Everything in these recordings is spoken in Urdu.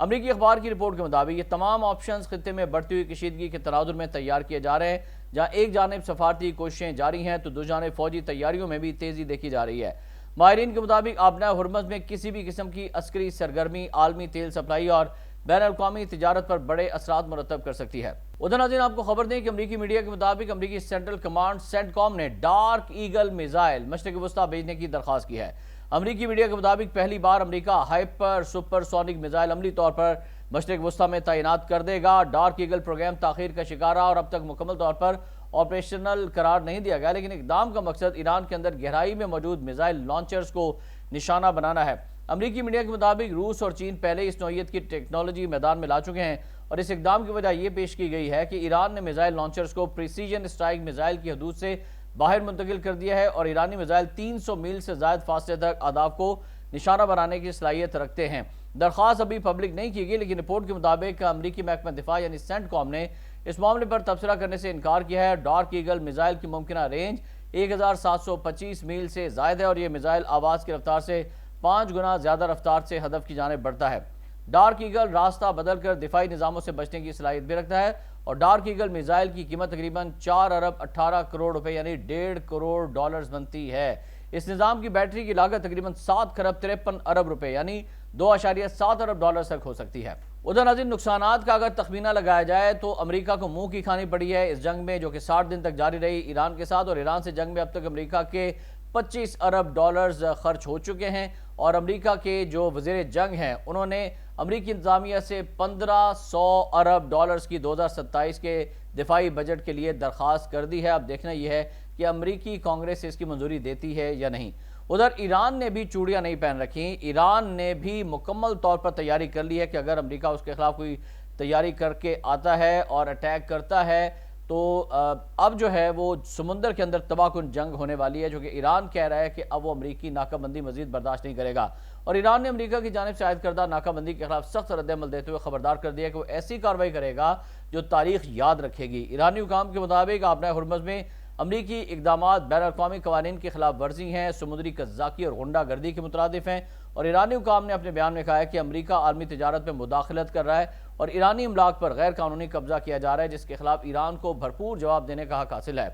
امریکی اخبار کی رپورٹ کے مطابق یہ تمام آپشنز خطے میں بڑھتی ہوئی کشیدگی کے تناظر میں تیار کیے جا رہے ہیں، جہاں ایک جانب سفارتی کوششیں جاری ہیں تو دوسری جانب فوجی تیاریوں میں بھی تیزی دیکھی جا رہی ہے۔ ماہرین کے مطابق آبنائے ہرمز میں کسی بھی قسم کی عسکری سرگرمی عالمی تیل سپلائی اور بین الاقوامی تجارت پر بڑے اثرات مرتب کر سکتی ہے۔ ادھر ناظرین آپ کو خبر دیں کہ امریکی میڈیا کے مطابق امریکی سینٹرل کمانڈ سینٹ کام نے ڈارک ایگل میزائل مشرق وسطی بھیجنے کی درخواست کی ہے۔ امریکی میڈیا کے مطابق پہلی بار امریکہ ہائپر سپر سونک میزائل عملی طور پر مشرق وسطی میں تعینات کر دے گا۔ ڈارک ایگل پروگرام تاخیر کا شکار رہا اور اب تک مکمل طور پر آپریشنل قرار نہیں دیا گیا، لیکن اقدام کا مقصد ایران کے اندر گہرائی میں موجود میزائل لانچرز کو نشانہ بنانا ہے۔ امریکی میڈیا کے مطابق روس اور چین پہلے اس نوعیت کی ٹیکنالوجی میدان میں لا چکے ہیں اور اس اقدام کی وجہ یہ پیش کی گئی ہے کہ ایران نے میزائل لانچرز کو پریسیجن اسٹرائک میزائل کی حدود سے باہر منتقل کر دیا ہے اور ایرانی میزائل 300 میل سے زائد فاصلے تک اہداف کو نشانہ بنانے کی صلاحیت رکھتے ہیں۔ درخواست ابھی پبلک نہیں کی گئی، لیکن رپورٹ کے مطابق امریکی محکمہ دفاع یعنی سینٹ کام نے اس معاملے پر تبصرہ کرنے سے انکار کیا ہے۔ ڈارک ایگل میزائل کی ممکنہ رینج 1725 میل سے زائد ہے اور یہ میزائل آواز کی رفتار سے 5 گنا زیادہ رفتار سے ہدف کی جانب بڑھتا ہے۔ ڈارک ایگل راستہ بدل کر دفاعی نظاموں سے بچنے کی صلاحیت بھی رکھتا ہے اور ڈارک ایگل میزائل کی قیمت تقریباً 4 ارب 18 کروڑ روپے یعنی 1.5 کروڑ ڈالرز بنتی ہے۔ اس نظام کی بیٹری کی لاگت تقریباً 7 خرب 53 ارب روپے یعنی 2.7 ارب ڈالر تک ہو سکتی ہے۔ ادھر ناظرین نقصانات کا اگر تخمینہ لگایا جائے تو امریکہ کو منہ کی کھانی پڑی ہے اس جنگ میں، جو کہ 60 دن تک جاری رہی ایران کے ساتھ، اور ایران سے جنگ میں اب تک امریکہ کے 25 ارب ڈالرز خرچ ہو چکے ہیں اور امریکہ کے جو وزیر جنگ ہیں انہوں نے امریکی انتظامیہ سے 1500 ارب ڈالرز کی 2027 کے دفاعی بجٹ کے لیے درخواست کر دی ہے۔ اب دیکھنا یہ ہے کہ امریکی کانگریس اس کی منظوری دیتی ہے یا نہیں۔ ادھر ایران نے بھی چوڑیاں نہیں پہن رکھیں، ایران نے بھی مکمل طور پر تیاری کر لی ہے کہ اگر امریکہ اس کے خلاف کوئی تیاری کر کے آتا ہے اور اٹیک کرتا ہے تو اب جو ہے وہ سمندر کے اندر تباہ کن جنگ ہونے والی ہے، جو کہ ایران کہہ رہا ہے کہ اب وہ امریکی ناکہ بندی مزید برداشت نہیں کرے گا اور ایران نے امریکہ کی جانب سے عائد کردہ ناکہ بندی کے خلاف سخت رد عمل دیتے ہوئے خبردار کر دیا کہ وہ ایسی کارروائی کرے گا جو تاریخ یاد رکھے گی۔ ایرانی حکام کے مطابق آبنائے ہرمز میں امریکی اقدامات بین الاقوامی قوانین کی خلاف ورزی ہیں، سمندری قزاقی اور غنڈہ گردی کے مترادف ہیں اور ایرانی حکام نے اپنے بیان میں کہا ہے کہ امریکہ عالمی تجارت میں مداخلت کر رہا ہے اور ایرانی املاک پر غیر قانونی قبضہ کیا جا رہا ہے، جس کے خلاف ایران کو بھرپور جواب دینے کا حق حاصل ہے۔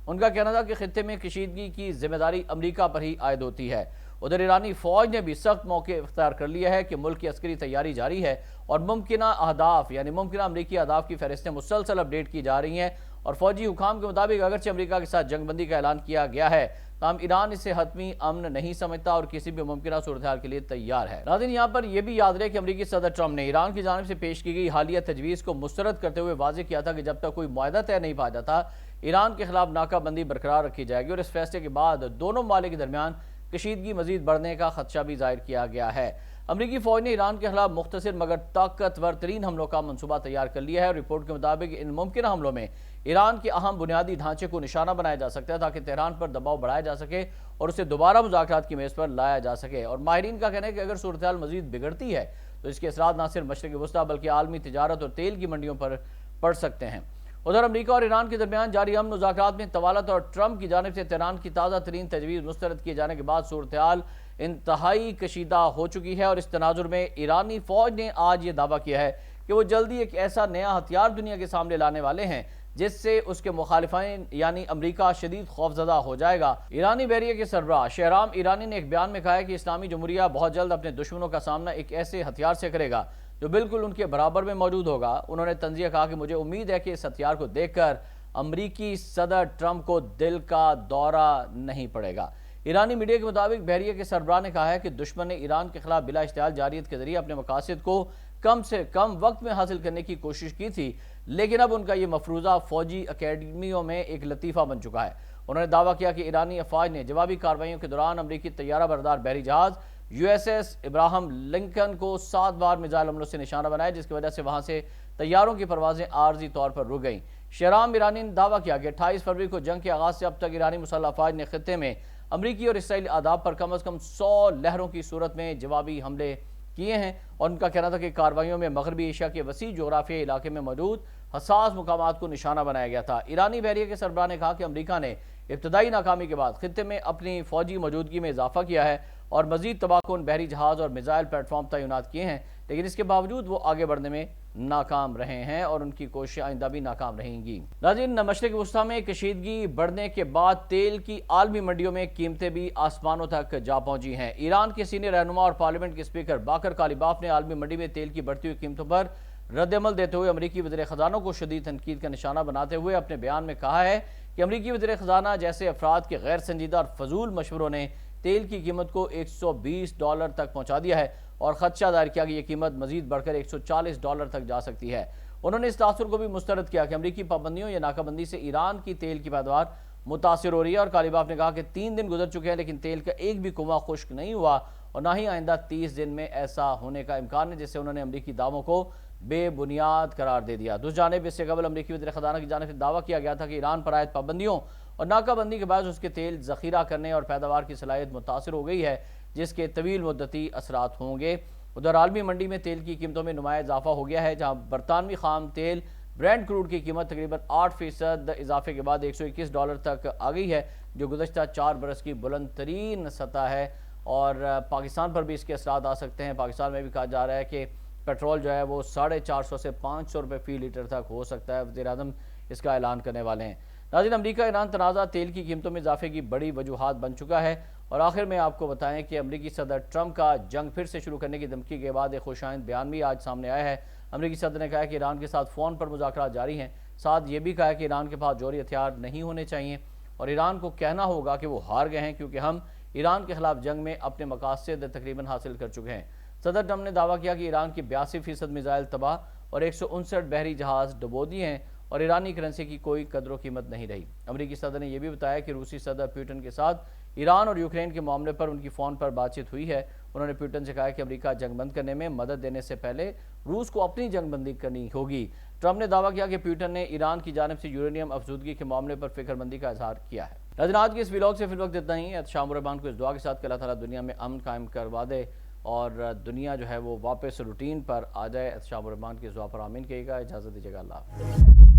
ان کا کہنا تھا کہ خطے میں کشیدگی کی ذمہ داری امریکہ پر ہی عائد ہوتی ہے۔ ادھر ایرانی فوج نے بھی سخت موقع اختیار کر لیا ہے کہ ملک کی عسکری تیاری جاری ہے اور ممکنہ اہداف یعنی ممکنہ امریکی اہداف کی فہرستیں مسلسل اپڈیٹ کی جا رہی ہیں اور فوجی حکام کے مطابق اگرچہ امریکہ کے ساتھ جنگ بندی کا اعلان کیا گیا ہے تاہم ایران اسے حتمی امن نہیں سمجھتا اور کسی بھی ممکنہ صورتحال کے لیے تیار ہے۔ ناظرین یہاں پر یہ بھی یاد رہے کہ امریکی صدر ٹرمپ نے ایران کی جانب سے پیش کی گئی حالیہ تجویز کو مسترد کرتے ہوئے واضح کیا تھا کہ جب تک کوئی معاہدہ طے نہیں پایا جاتا ایران کے خلاف ناکہ بندی برقرار رکھی جائے گی اور اس فیصلے کے بعد دونوں ممالک کے درمیان کشیدگی مزید بڑھنے کا خدشہ بھی ظاہر کیا گیا ہے۔ امریکی فوج نے ایران کے خلاف مختصر مگر طاقتور ترین حملوں کا منصوبہ تیار کر لیا ہے اور رپورٹ کے مطابق ان ممکنہ حملوں میں ایران کے اہم بنیادی ڈھانچے کو نشانہ بنایا جا سکتا ہے تاکہ تہران پر دباؤ بڑھایا جا سکے اور اسے دوبارہ مذاکرات کی میز پر لایا جا سکے اور ماہرین کا کہنا ہے کہ اگر صورتحال مزید بگڑتی ہے تو اس کے اثرات نہ صرف مشرق وسطی بلکہ عالمی تجارت اور تیل کی منڈیوں پر پڑ سکتے ہیں۔ ادھر امریکہ اور ایران کے درمیان جاری امن مذاکرات میں طوالت اور ٹرمپ کی جانب سے تہران کی تازہ ترین تجویز مسترد کیے جانے کے بعد صورتحال انتہائی کشیدہ ہو چکی ہے اور اس تناظر میں ایرانی فوج نے آج یہ دعویٰ کیا ہے کہ وہ جلدی ایک ایسا نیا ہتھیار دنیا کے سامنے لانے والے ہیں جس سے اس کے مخالفین یعنی امریکہ شدید خوفزدہ ہو جائے گا۔ ایرانی بحریہ کے سربراہ شہرام ایرانی نے ایک بیان میں کہا ہے کہ اسلامی جمہوریہ بہت جلد اپنے دشمنوں کا سامنا ایک ایسے ہتھیار سے کرے گا جو بالکل ان کے برابر میں موجود ہوگا۔ انہوں نے تنزیہ کہا کہ مجھے امید ہے کہ اس ہتھیار کو دیکھ کر امریکی صدر ٹرمپ کو دل کا دورہ نہیں پڑے گا۔ ایرانی میڈیا کے مطابق بحریہ کے سربراہ نے کہا ہے کہ دشمن نے ایران کے خلاف بلا اشتعال جارحیت کے ذریعے اپنے مقاصد کو کم سے کم وقت میں حاصل کرنے کی کوشش کی تھی، لیکن اب ان کا یہ مفروضہ فوجی اکیڈمیوں میں ایک لطیفہ بن چکا ہے۔ انہوں نے دعویٰ کیا کہ ایرانی افواج نے جوابی کارروائیوں کے دوران امریکی طیارہ بردار بحری جہاز USS ابراہم لنکن کو 7 بار میزائل حملوں سے نشانہ بنایا، جس کی وجہ سے وہاں سے طیاروں کی پروازیں عارضی طور پر رک گئیں۔ شہرام ایرانی نے دعویٰ کیا کہ 28 فروری کو جنگ کے آغاز سے اب تک ایرانی مسلح افواج نے خطے میں امریکی اور اسرائیلی اہداف پر کم از کم 100 لہروں کی صورت میں جوابی حملے کیے ہیں اور ان کا کہنا تھا کہ کارروائیوں میں مغربی ایشیا کے وسیع جغرافیائی علاقے میں موجود حساس مقامات کو نشانہ بنایا گیا تھا۔ ایرانی بحریہ کے سربراہ نے کہا کہ امریکہ نے ابتدائی ناکامی کے بعد خطے میں اپنی فوجی موجودگی میں اضافہ کیا ہے اور مزید تباہکن بحری جہاز اور میزائل پلیٹ فارم تعینات کیے ہیں، لیکن اس کے باوجود وہ آگے بڑھنے میں ناکام رہے ہیں اور ان کی کوششیں آئندہ بھی ناکام رہیں گی۔ ناظرین، مشرق وسطیٰ میں کشیدگی بڑھنے کے بعد تیل کی عالمی منڈیوں میں قیمتیں بھی آسمانوں تک جا پہنچی ہیں۔ ایران کے سینئر رہنما اور پارلیمنٹ کے اسپیکر باقر کالیباف نے عالمی منڈی میں تیل کی بڑھتی ہوئی قیمتوں پر رد عمل دیتے ہوئے امریکی وزیر خزانہ کو شدید تنقید کا نشانہ بناتے ہوئے اپنے بیان میں کہا ہے کہ امریکی وزیر خزانہ جیسے افراد کے غیر سنجیدہ اور فضول مشوروں نے تیل کی قیمت کو $120 تک پہنچا دیا ہے اور خدشہ ظاہر کیا کہ یہ قیمت مزید بڑھ کر $140 تک جا سکتی ہے۔ انہوں نے اس تاثر کو بھی مسترد کیا کہ امریکی پابندیوں یا ناکہ بندی سے ایران کی تیل کی پیداوار متاثر ہو رہی ہے، اور کالیباف نے کہا کہ 3 دن گزر چکے ہیں لیکن تیل کا ایک بھی کنواں خشک نہیں ہوا اور نہ ہی آئندہ 30 دن میں ایسا ہونے کا امکان ہے، جس سے انہوں نے امریکی دعووں کو بے بنیاد قرار دے دیا۔ دوسری جانب اس سے قبل امریکی وزیر خزانہ کی جانب سے دعویٰ کیا گیا تھا کہ ایران پر عائد پابندیوں اور ناکہ بندی کے باعث اس کے تیل ذخیرہ کرنے اور پیداوار کی صلاحیت متاثر ہو گئی ہے، جس کے طویل مدتی اثرات ہوں گے۔ ادھر عالمی منڈی میں تیل کی قیمتوں میں نمایاں اضافہ ہو گیا ہے، جہاں برطانوی خام تیل برینڈ کروڈ کی قیمت تقریباً 8% اضافے کے بعد $121 تک آ گئی ہے، جو گزشتہ 4 برس کی بلند ترین سطح ہے، اور پاکستان پر بھی اس کے اثرات آ سکتے ہیں۔ پاکستان میں بھی کہا جا رہا ہے کہ پیٹرول جو ہے وہ 450 سے $500 فی لیٹر تک ہو سکتا ہے، وزیر اعظم اس کا اعلان کرنے والے ہیں۔ ناظرین، امریکہ ایران تنازع تیل کی قیمتوں میں اضافے کی بڑی وجوہات بن چکا ہے، اور آخر میں آپ کو بتائیں کہ امریکی صدر ٹرمپ کا جنگ پھر سے شروع کرنے کی دھمکی کے بعد ایک خوش آئند بیان بھی آج سامنے آیا ہے۔ امریکی صدر نے کہا ہے کہ ایران کے ساتھ فون پر مذاکرات جاری ہیں، ساتھ یہ بھی کہا ہے کہ ایران کے پاس جوہری ہتھیار نہیں ہونے چاہیے اور ایران کو کہنا ہوگا کہ وہ ہار گئے ہیں، کیونکہ ہم ایران کے خلاف جنگ میں اپنے مقاصد تقریباً حاصل کر چکے ہیں۔ صدر ٹرمپ نے دعویٰ کیا کہ ایران کی 82% میزائل تباہ اور 159 بحری جہاز ڈبو دیے ہیں اور ایرانی کرنسی کی کوئی قدر و قیمت نہیں رہی۔ امریکی صدر نے یہ بھی بتایا کہ روسی صدر پیوٹن کے ساتھ ایران اور یوکرین کے معاملے پر ان کی فون پر بات چیت ہوئی ہے۔ انہوں نے پیوٹن سے کہا کہ امریکہ جنگ بند کرنے میں مدد دینے سے پہلے روس کو اپنی جنگ بندی کرنی ہوگی۔ ٹرمپ نے دعویٰ کیا کہ پیوٹن نے ایران کی جانب سے یورینیم افزودگی کے معاملے پر فکر مندی کا اظہار کیا ہے۔ ناظرین، آج کے اس ویلاگ سے فی الوقت اتنا ہی ہے۔ احتشام الرحمان کو اس دعا کے ساتھ کہ اللہ تعالیٰ دنیا میں امن قائم کروا دے اور دنیا جو ہے وہ واپس روٹین پر آ جائے۔ احتشام الرحمان کی اس دعا پر آمین کہیے گا۔ اجازت دیجیے گا، اللہ حافظ۔